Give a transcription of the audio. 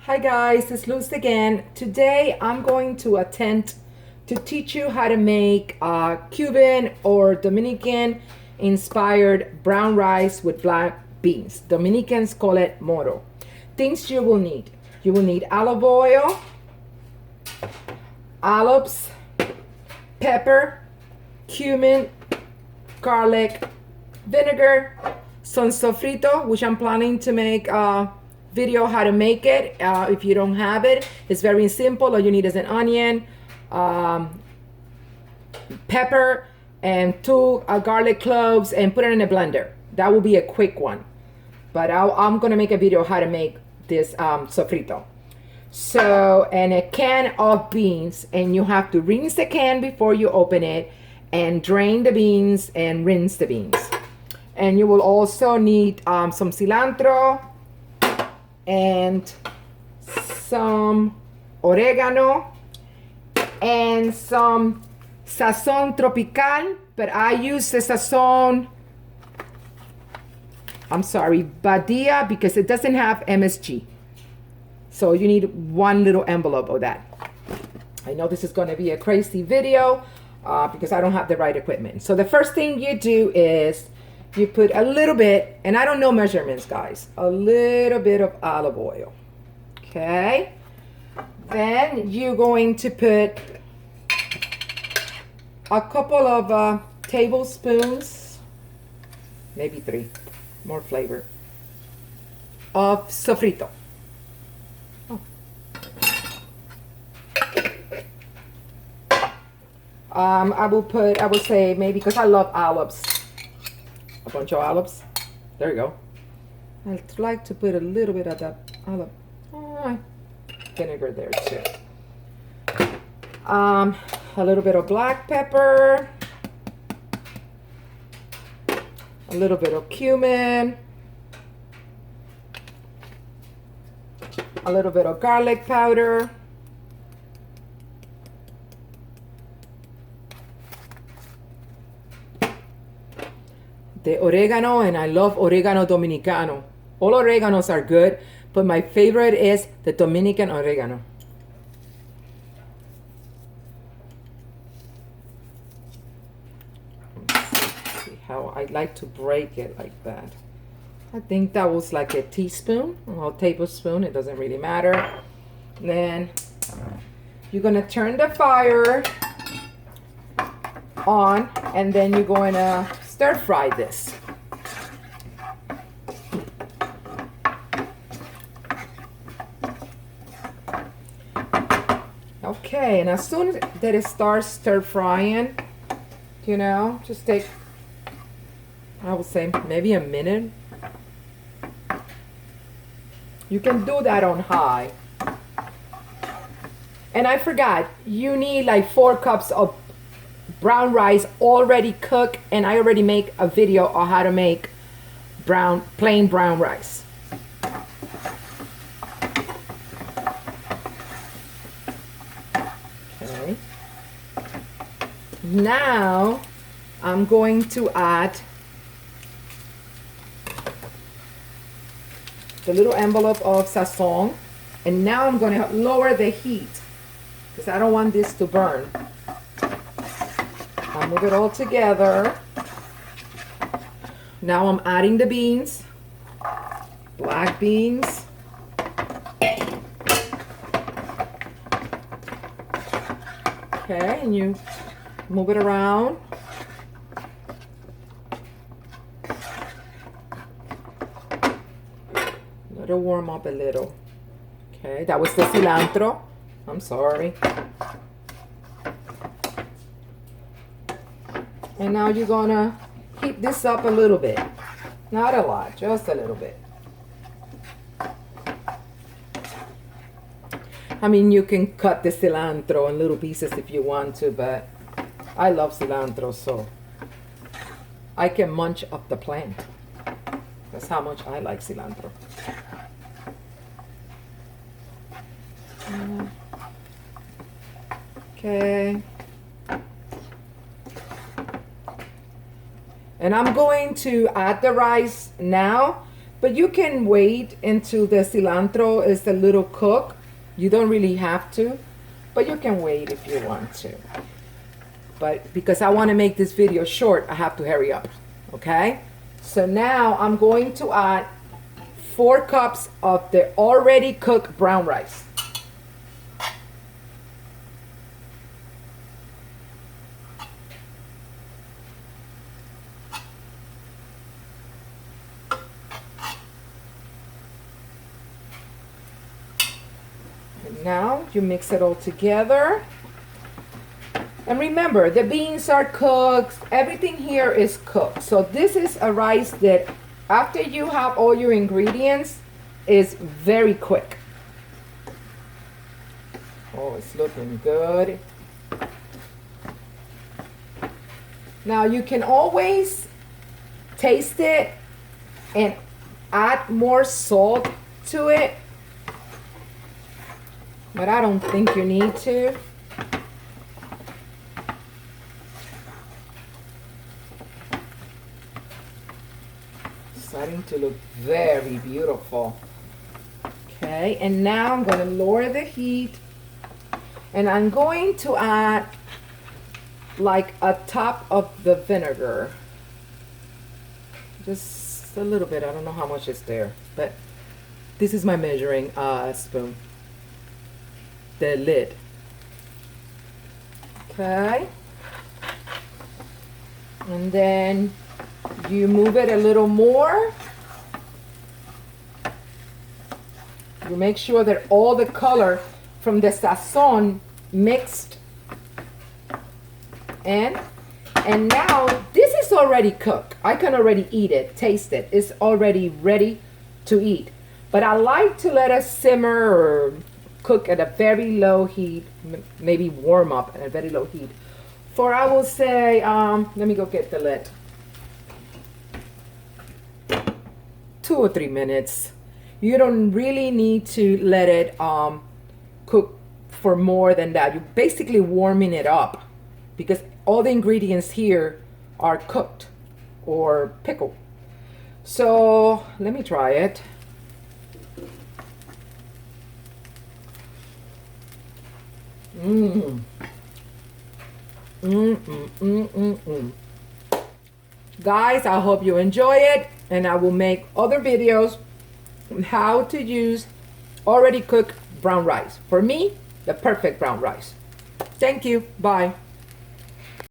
Hi guys, it's Luz again. Today I'm going to attempt to teach you how to make Cuban or Dominican inspired brown rice with black beans. Dominicans call it moro. Things you will need. You will need olive oil, olives, pepper, cumin, garlic, vinegar, some sofrito, which I'm planning to make video how to make it. If you don't have it, it's very simple. All you need is an onion, pepper, and two garlic cloves, and put it in a blender. That will be a quick one. But I'm gonna make a video how to make this sofrito. So, and a can of beans, and you have to rinse the can before you open it, and drain the beans and rinse the beans. And you will also need some cilantro and some oregano and some sazon tropical, but I use the sazon, Badia, because it doesn't have MSG. So you need one little envelope of that. I know this is going to be a crazy video because I don't have the right equipment. So the first thing you do is you put a little bit, and I don't know measurements, guys, a little bit of olive oil. Okay. Then you're going to put a couple of tablespoons, maybe 3, more flavor, of sofrito. I will say maybe, because I love olives, a bunch of olives. There you go. I'd like to put a little bit of that olive vinegar there too. A little bit of black pepper, a little bit of cumin, a little bit of garlic powder, the oregano, and I love oregano dominicano. All oreganos are good, but my favorite is the Dominican oregano. Let's see how I like to break it like that. I think that was like a teaspoon or tablespoon, it doesn't really matter. Then you're gonna turn the fire on, and then you're going to stir fry this. Okay, and as soon as that it starts stir frying, you know, just take, I would say maybe a minute. You can do that on high. And I forgot, you need like 4 cups of brown rice already cooked, and I already make a video on how to make plain brown rice. Okay. Now I'm going to add the little envelope of sazon, and now I'm going to lower the heat because I don't want this to burn. I'll move it all together. Now I'm adding the beans, black beans. Okay, and you move it around. Let it warm up a little. Okay, that was the cilantro. I'm sorry. And now you're gonna heat this up a little bit. Not a lot, just a little bit. I mean, you can cut the cilantro in little pieces if you want to, but I love cilantro, so I can munch up the plant. That's how much I like cilantro. Okay. And I'm going to add the rice now But you can wait until the cilantro is a little cooked. You don't really have to, but you can wait if you want to. But because I want to make this video short, I have to hurry up, okay? So now I'm going to add 4 cups of the already cooked brown rice. And now you mix it all together. And remember, the beans are cooked. Everything here is cooked. So this is a rice that after you have all your ingredients is very quick. Oh, it's looking good. Now you can always taste it and add more salt to it, but I don't think you need to. Starting to look very beautiful. Okay, and now I'm going to lower the heat, and I'm going to add like a top of the vinegar. Just a little bit. I don't know how much is there, but this is my measuring spoon. The lid. Okay. And then you move it a little more. You make sure that all the color from the sazon mixed. And now this is already cooked. I can already eat it, taste it. It's already ready to eat. But I like to let it simmer or cook at a very low heat, maybe warm up at a very low heat. For I will say, let me go get the lid. 2 or 3 minutes. You don't really need to let it cook for more than that. You're basically warming it up because all the ingredients here are cooked or pickled. So let me try it. Guys, I hope you enjoy it, and I will make other videos on how to use already cooked brown rice. For me, the perfect brown rice. Thank you. Bye.